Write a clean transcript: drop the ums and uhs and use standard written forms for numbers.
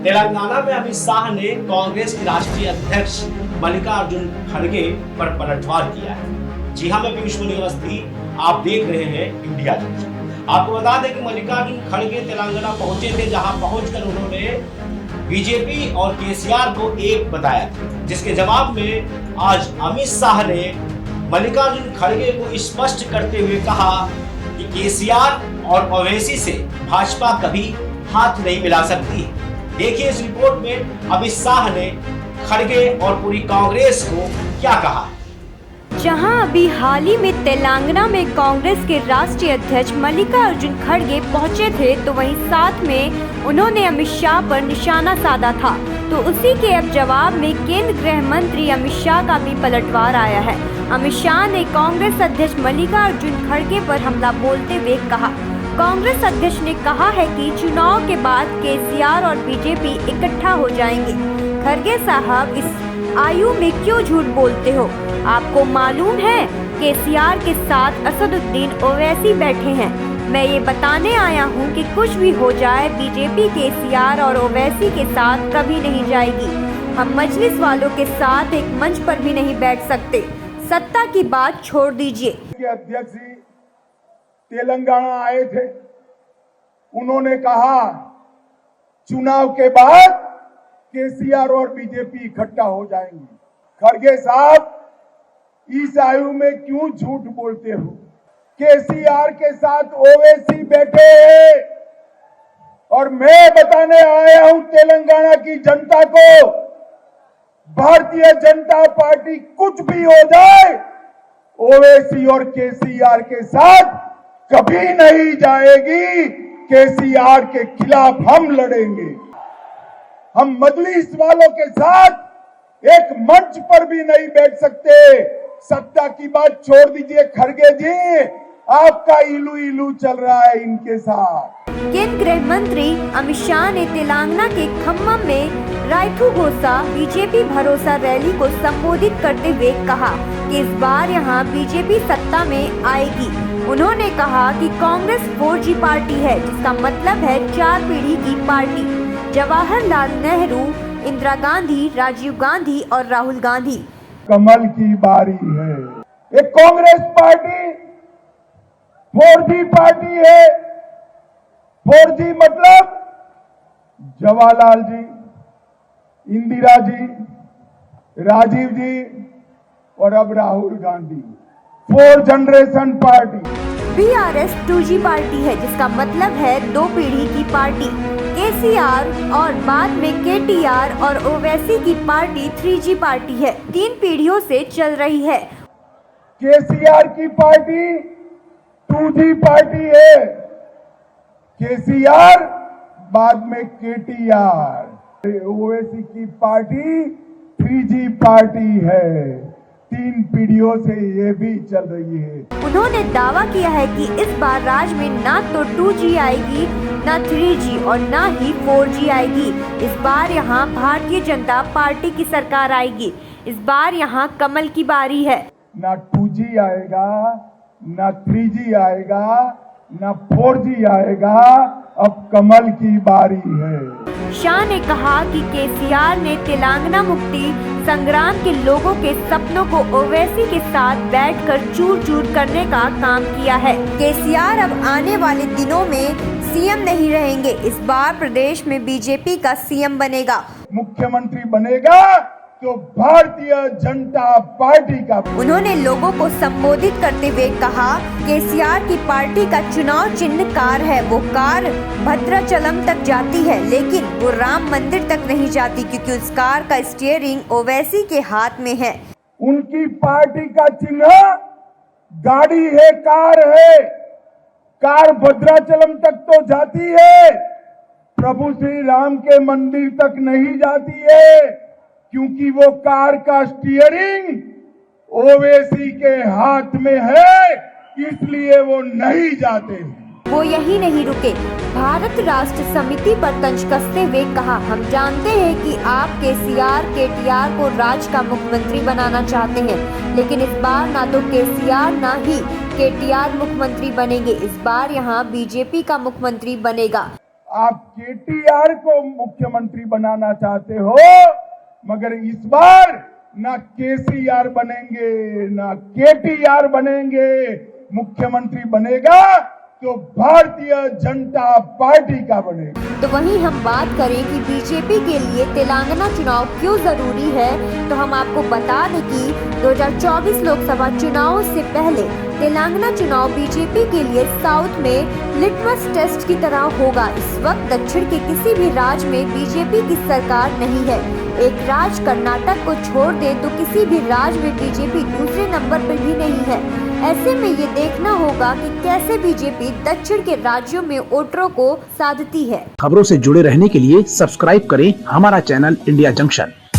तेलंगाना में अमित शाह ने कांग्रेस के राष्ट्रीय अध्यक्ष मल्लिकार्जुन खड़गे पर पलटवार किया है। जी हां, मैं पीयूष अवस्थी, आप देख रहे हैं इंडिया न्यूज। आपको बता दें कि मल्लिकार्जुन खड़गे तेलंगाना पहुंचे थे, जहां पहुंचकर उन्होंने बीजेपी और केसीआर को एक बताया, जिसके जवाब में आज अमित शाह ने मल्लिकार्जुन खड़गे को स्पष्ट करते हुए कहा कि केसीआर और ओवैसी से भाजपा कभी हाथ नहीं मिला सकती। देखिए इस रिपोर्ट में अमित शाह ने खड़गे और पूरी कांग्रेस को क्या कहा। जहां अभी हाल ही में तेलंगाना में कांग्रेस के राष्ट्रीय अध्यक्ष मल्लिकार्जुन खड़गे पहुंचे थे, तो वहीं साथ में उन्होंने अमित शाह पर निशाना साधा था। तो उसी के अब जवाब में केंद्रीय गृह मंत्री अमित शाह का भी पलटवार आया है। अमित शाह ने कांग्रेस अध्यक्ष मल्लिकार्जुन खड़गे पर हमला बोलते हुए कहा, कांग्रेस अध्यक्ष ने कहा है कि चुनाव के बाद केसीआर और बीजेपी इकट्ठा हो जाएंगे। खड़गे साहब, इस आयु में क्यों झूठ बोलते हो? आपको मालूम है केसीआर के साथ असदुद्दीन ओवैसी बैठे हैं। मैं ये बताने आया हूँ कि कुछ भी हो जाए, बीजेपी केसीआर और ओवैसी के साथ कभी नहीं जाएगी। हम मजलिस वालों के साथ एक मंच पर भी नहीं बैठ सकते। सत्ता की बात छोड़ दीजिए। अध्यक्ष जी तेलंगाना आए थे, उन्होंने कहा चुनाव के बाद केसीआर और बीजेपी इकट्ठा हो जाएंगे। खड़गे साहब, इस आयु में क्यों झूठ बोलते हो? केसीआर के साथ ओवैसी बैठे हैं और मैं बताने आया हूं तेलंगाना की जनता को, भारतीय जनता पार्टी कुछ भी हो जाए, ओवैसी और केसीआर के साथ कभी नहीं जाएगी। केसीआर के खिलाफ हम लड़ेंगे। हम मजलिस वालों के साथ एक मंच पर भी नहीं बैठ सकते। सत्ता की बात छोड़ दीजिए खड़गे जी, आपका इलू इलू चल रहा है इनके साथ। केंद्रीय गृह मंत्री अमित शाह ने तेलंगाना के खम्मम में रायथू घोषा बीजेपी भरोसा रैली को संबोधित करते हुए कहा कि इस बार यहां बीजेपी सत्ता में आएगी। उन्होंने कहा कि कांग्रेस 4G पार्टी है, जिसका मतलब है 4 पीढ़ी की पार्टी। जवाहरलाल नेहरू, इंदिरा गांधी, राजीव गांधी और राहुल गांधी। कमल की बारी है। ये कांग्रेस पार्टी 4G पार्टी है। 4G मतलब जवाहरलाल जी, इंदिरा जी, राजीव जी और अब Rahul Gandhi. 4 generation party. BRS 2G party है, जिसका मतलब है 2 पीढ़ी की पार्टी। केसीआर और बाद में KTR और ओवैसी की पार्टी 3G पार्टी है, 3 पीढ़ियों से चल रही है। केसीआर की पार्टी 2G पार्टी है, केसीआर बाद में KTR। ओवैसी की पार्टी 3G पार्टी है, 3 पीढ़ियों से ये भी चल रही है। उन्होंने दावा किया है कि इस बार राज्य में ना तो 2G आएगी, ना 3G और ना ही 4G आएगी। इस बार यहाँ भारतीय जनता पार्टी की सरकार आएगी। इस बार यहाँ कमल की बारी है। ना 2G आएगा, ना 3G आएगा, ना 4G आएगा, अब कमल की बारी है। शाह ने कहा कि केसीआर ने तेलंगाना मुक्ति संग्राम के लोगों के सपनों को ओवैसी के साथ बैठकर चूर-चूर करने का काम किया है। केसीआर अब आने वाले दिनों में सीएम नहीं रहेंगे। इस बार प्रदेश में बीजेपी का सीएम बनेगा। मुख्यमंत्री बनेगा तो भारतीय जनता पार्टी का। उन्होंने लोगों को संबोधित करते हुए कहा, केसीआर की पार्टी का चुनाव चिन्ह कार है। वो कार भद्राचलम तक जाती है, लेकिन वो राम मंदिर तक नहीं जाती, क्योंकि उस कार का स्टीयरिंग ओवैसी के हाथ में है। उनकी पार्टी का चिन्ह गाड़ी है, कार है। कार भद्राचलम तक तो जाती है, प्रभु श्री राम के मंदिर तक नहीं जाती है, क्योंकि वो कार का स्टीयरिंग ओवैसी के हाथ में है, इसलिए वो नहीं जाते। वो यही नहीं रुके, भारत राष्ट्र समिति पर तंज कसते हुए कहा, हम जानते हैं कि आप केसीआर KTR को राज्य का मुख्यमंत्री बनाना चाहते हैं, लेकिन इस बार ना तो केसीआर ना ही KTR मुख्यमंत्री बनेंगे। इस बार यहाँ बीजेपी का मुख्यमंत्री बनेगा। आप केटीआर को मुख्यमंत्री बनाना चाहते हो, मगर इस बार ना केसीआर बनेंगे ना केटीआर बनेंगे। मुख्यमंत्री बनेगा तो भारतीय जनता पार्टी का बनेगा। तो वहीं हम बात करें कि बीजेपी के लिए तेलंगाना चुनाव क्यों जरूरी है, तो हम आपको बता दें कि 2024 लोकसभा चुनाव से पहले तेलंगाना चुनाव बीजेपी के लिए साउथ में लिटमस टेस्ट की तरह होगा। इस वक्त दक्षिण के किसी भी राज्य में बीजेपी की सरकार नहीं है। एक राज्य कर्नाटक को छोड़ दे तो किसी भी राज्य में बीजेपी दूसरे नंबर पर भी नहीं है। ऐसे में ये देखना होगा कि कैसे बीजेपी दक्षिण के राज्यों में वोटरों को साधती है। खबरों से जुड़े रहने के लिए सब्सक्राइब करें हमारा चैनल इंडिया जंक्शन।